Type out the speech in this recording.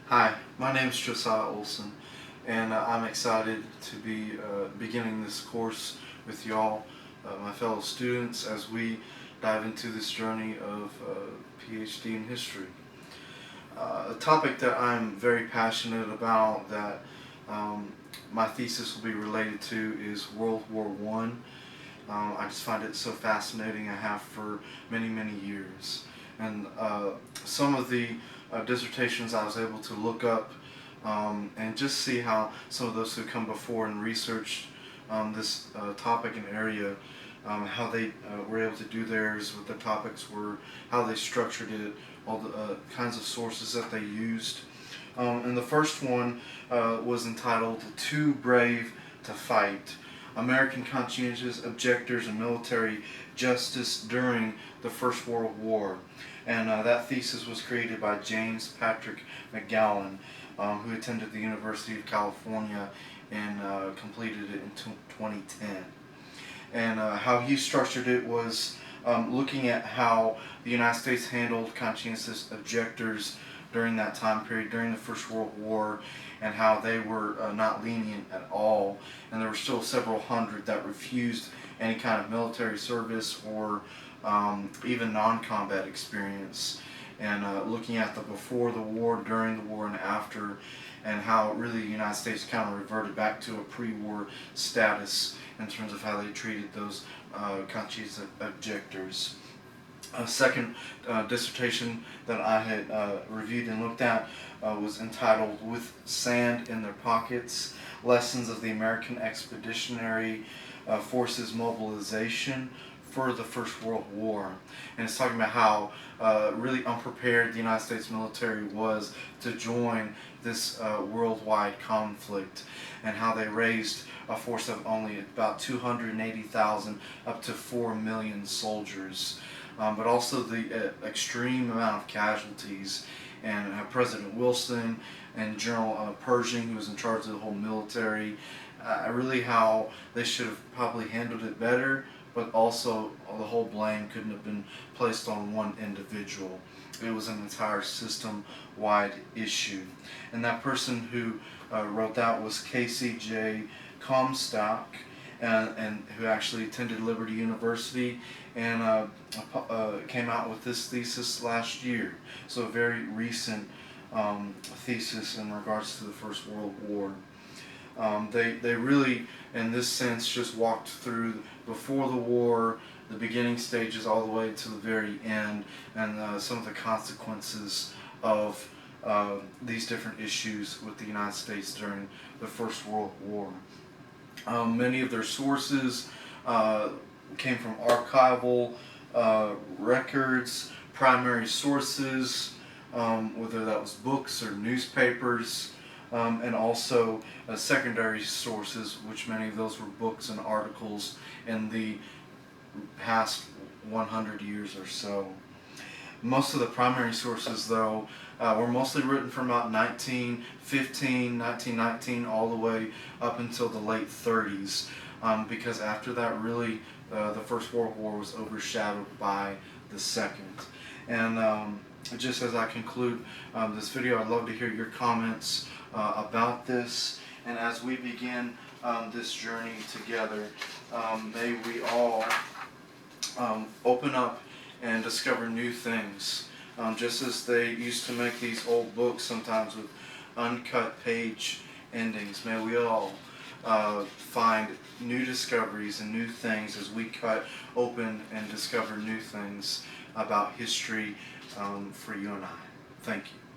Hi, my name is Josiah Olson, and I'm excited to be beginning this course with y'all, my fellow students, as we dive into this journey of PhD in history. A topic that I'm very passionate about, that my thesis will be related to, is World War One. I just find it so fascinating. I have for many, many years. And some of the dissertations I was able to look up and just see how some of those who come before and researched this topic and area, how they were able to do theirs, what the topics were, how they structured it, all the kinds of sources that they used. And the first one was entitled "Too Brave to Fight: American Conscientious Objectors and Military Justice During the First World War." And that thesis was created by James Patrick McGowan, who attended the University of California and completed it in 2010. And how he structured it was looking at how the United States handled conscientious objectors during that time period, during the First World War, and how they were not lenient at all. And there were still several hundred that refused any kind of military service or even non-combat experience. And looking at the before the war, during the war, and after, and how really the United States kind of reverted back to a pre-war status in terms of how they treated those conscientious objectors. A second dissertation that I had reviewed and looked at was entitled "With Sand in Their Pockets: Lessons of the American Expeditionary Forces Mobilization for the First World War." And it's talking about how really unprepared the United States military was to join this worldwide conflict, and how they raised a force of only about 280,000 up to 4 million soldiers. But also the extreme amount of casualties, and President Wilson and General Pershing, who was in charge of the whole military, really how they should have probably handled it better, but also the whole blame couldn't have been placed on one individual. It was an entire system-wide issue. And that person who wrote that was Casey J. Comstock, and who actually attended Liberty University and came out with this thesis last year. So a very recent thesis in regards to the First World War. They really, in this sense, just walked through before the war, the beginning stages, all the way to the very end, and some of the consequences of these different issues with the United States during the First World War. Many of their sources came from archival records, primary sources, whether that was books or newspapers, and also secondary sources, which many of those were books and articles in the past 100 years or so. Most of the primary sources, though, were mostly written from about 1915, 1919, all the way up until the late 30s, because after that, really, the First World War was overshadowed by the Second. And just as I conclude this video, I'd love to hear your comments about this. And as we begin this journey together, may we all open up and discover new things, just as they used to make these old books sometimes with uncut page endings. May we all find new discoveries and new things as we cut open and discover new things about history for you and I. Thank you.